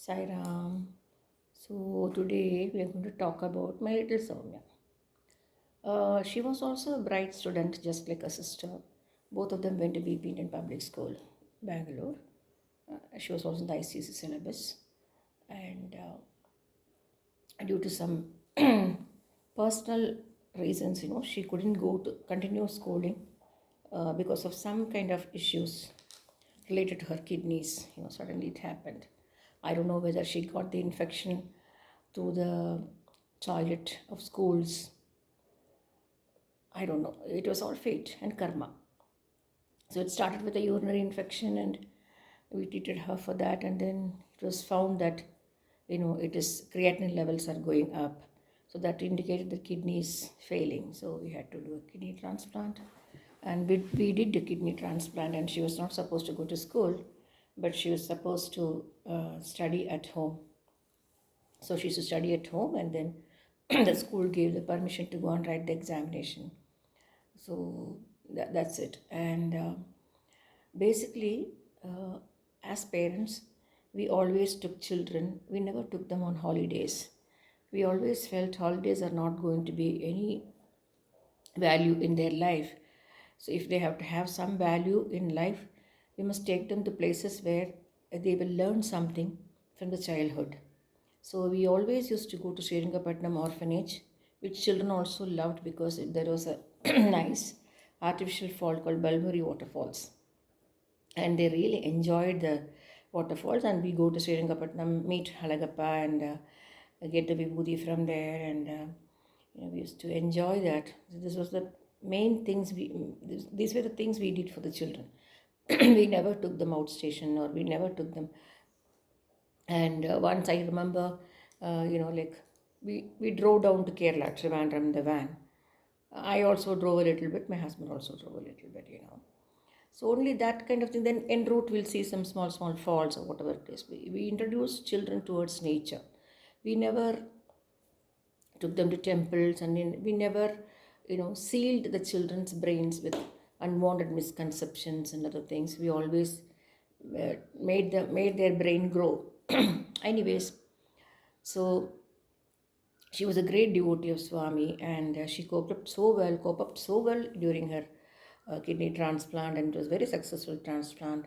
Sairam. So today we are going to talk about my little Soumya. She was also a bright student, just like a sister. Both of them went to BP Indian Public School, Bangalore. She was also in the ICC syllabus, and due to some personal reasons, she couldn't go to continue schooling because of some kind of issues related to her kidneys. Suddenly it happened. I don't know whether she got the infection through the toilet of schools. I don't know. It was all fate and karma. So it started with a urinary infection, and we treated her for that, and then it was found that it is creatinine levels are going up. So that indicated the kidney is failing. So we had to do a kidney transplant, and we did the kidney transplant, and she was not supposed to go to school, but she was supposed to study at home. So she used to study at home, and then the school gave the permission to go and write the examination. So that's it. And basically, as parents, we always took children, we never took them on holidays. We always felt holidays are not going to be any value in their life. So if they have to have some value in life, we must take them to places where they will learn something from the childhood. So we always used to go to Srirangapatnam orphanage, which children also loved because there was a nice artificial fall called Balmuri Waterfalls. And they really enjoyed the waterfalls. And we go to Srirangapatnam, meet Halagappa, and get the vibhuti from there. And we used to enjoy that. So this was the main things these were the things we did for the children. We never took them outstation, or we never took them. And once I remember, like we drove down to Kerala, Trivandrum in the van. I also drove a little bit. My husband also drove a little bit. So only that kind of thing. Then en route we'll see some small falls or whatever it is. We introduce children towards nature. We never took them to temples, and we never sealed the children's brains with unwanted misconceptions and other things. We always made their brain grow. Anyways, so she was a great devotee of Swami, and she coped up so well during her kidney transplant, and it was very successful transplant.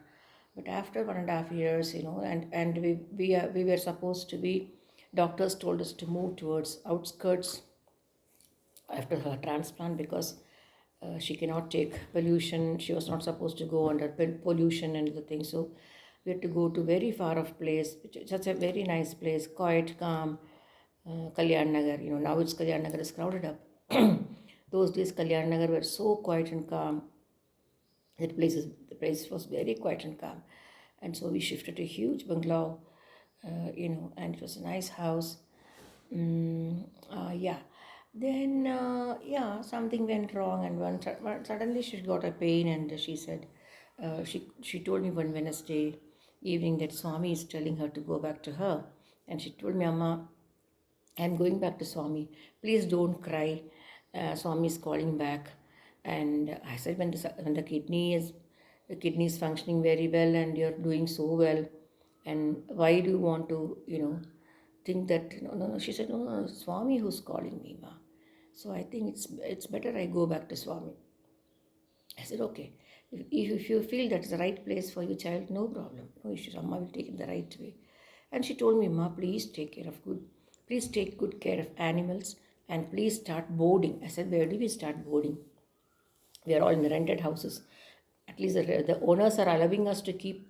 But after 1.5 years, and we were supposed to be, doctors told us to move towards outskirts after her transplant because she cannot take pollution. She was not supposed to go under pollution and the thing. So we had to go to very far off place, which is such a very nice place, quiet, calm, Kalyan Nagar. Now it's Kalyan Nagar is crowded up. Those days Kalyan Nagar were so quiet and calm. The place was very quiet and calm. And so we shifted to a huge bungalow, and it was a nice house. Yeah. Then, something went wrong, and suddenly she got a pain, and she said, she told me one Wednesday evening that Swami is telling her to go back to her, and she told me, Amma, I'm going back to Swami. Please don't cry. Swami is calling back. And I said, when the kidney is functioning very well, and you're doing so well, and why do you want to, think that, no. She said, no, Swami who's calling me, ma. So I think it's better I go back to Swami. I said, okay. If you feel that's the right place for your child, no problem. No issues. Amma will take it the right way. And she told me, Ma, please take good care of animals, and please start boarding. I said, where do we start boarding? We are all in rented houses. At least the owners are allowing us to keep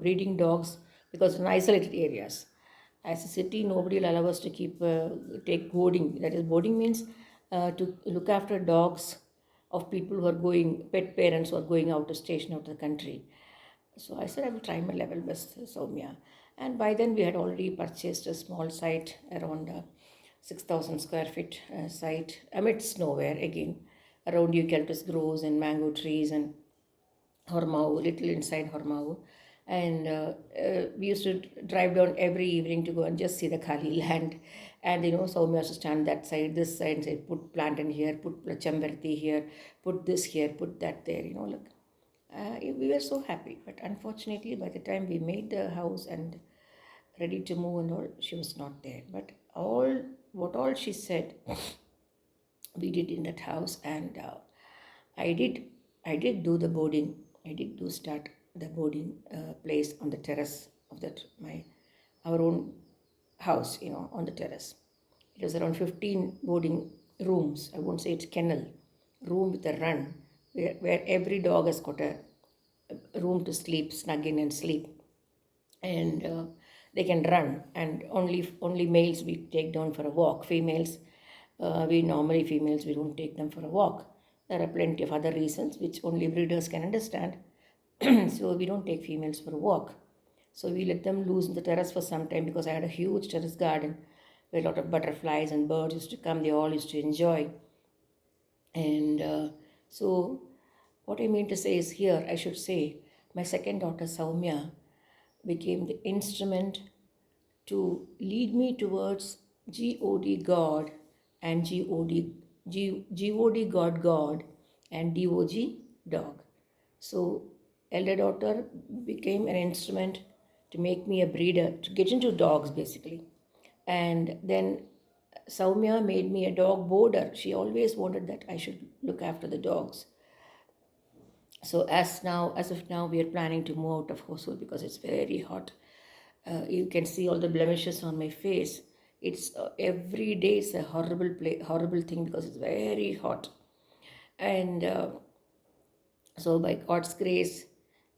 breeding dogs because in isolated areas. As a city, nobody will allow us to take boarding. That is, boarding means to look after dogs of people who are going, pet parents who are going out of station, out of the country. So I said, I will try my level best, Soumya. And by then, we had already purchased a small site around 6,000 square feet site amidst nowhere again, around eucalyptus groves and mango trees and Hormao, little inside Hormao. And we used to drive down every evening to go and just see the Kali land. And Soumya used to stand that side, this side, and say, put plant in here, put chamberti here, put this here, put that there, look. We were so happy. But unfortunately, by the time we made the house and ready to move and all, she was not there. But all she said, we did in that house, and I did I did do the boarding. I did do start the boarding place on the terrace of that my our own house, on the terrace. It was around 15 boarding rooms. I won't say it's kennel, room with a run, where every dog has got a room to sleep, snug in and sleep, and they can run. And only males we take down for a walk. Females, females we don't take them for a walk. There are plenty of other reasons which only breeders can understand. So we don't take females for a walk. So we let them loose in the terrace for some time, because I had a huge terrace garden where a lot of butterflies and birds used to come. They all used to enjoy. And so, what I mean to say is, here I should say, my second daughter Saumya became the instrument to lead me towards God and God and dog. So, elder daughter became an instrument to make me a breeder, to get into dogs basically. And then Saumya made me a dog boarder. She always wanted that I should look after the dogs. So as of now, we are planning to move out of Hosur because it's very hot. You can see all the blemishes on my face. It's every day it's a horrible thing, because it's very hot. And so by God's grace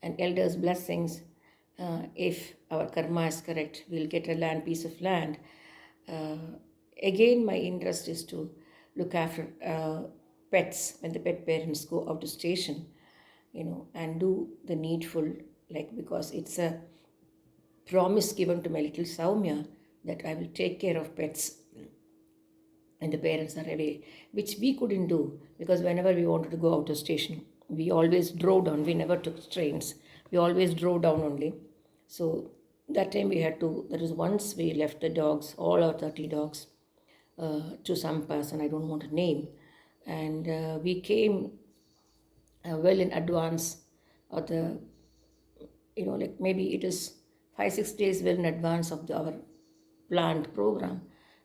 and elders' blessings, if our karma is correct, we'll get a piece of land. Uh, Again, my interest is to look after pets when the pet parents go out to station, and do the needful, like, because it's a promise given to my little Saumya that I will take care of pets and the parents are away, which we couldn't do, because whenever we wanted to go out of station, we always drove down. We never took trains. We always drove down only. So that time we had to, there was once we left the dogs, all our 30 dogs, to some person, I don't want to name. And we came well in advance of the, like maybe it is 5-6 days well in advance of our planned program.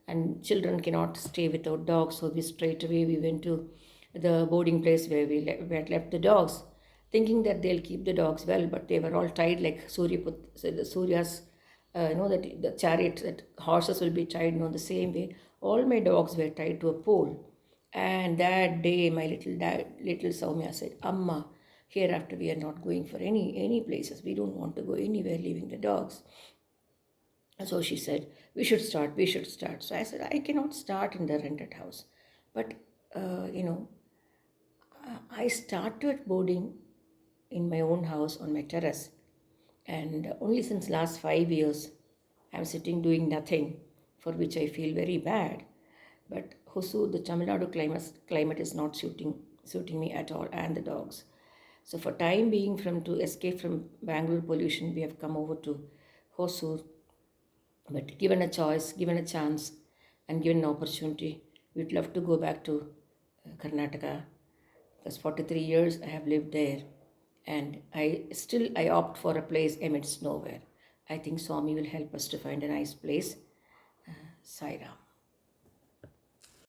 And children cannot stay without dogs, so we straight away we went to the boarding place where we had left the dogs, thinking that they'll keep the dogs well, but they were all tied like Surya's, that the chariot, that horses will be tied, the same way. All my dogs were tied to a pole. And that day, my little Saumya said, Amma, hereafter we are not going for any places. We don't want to go anywhere leaving the dogs. And so she said, we should start. So I said, I cannot start in the rented house. But, I started boarding in my own house on my terrace. And only since last 5 years, I'm sitting doing nothing, for which I feel very bad. But Hosur, the Tamil Nadu climate is not suiting me at all, and the dogs. So for time being, to escape from Bangalore pollution, we have come over to Hosur. But given a choice, given a chance, and given an opportunity, we'd love to go back to Karnataka, because 43 years I have lived there, and I opt for a place amidst nowhere. I think Swami will help us to find a nice place. Sai Ram.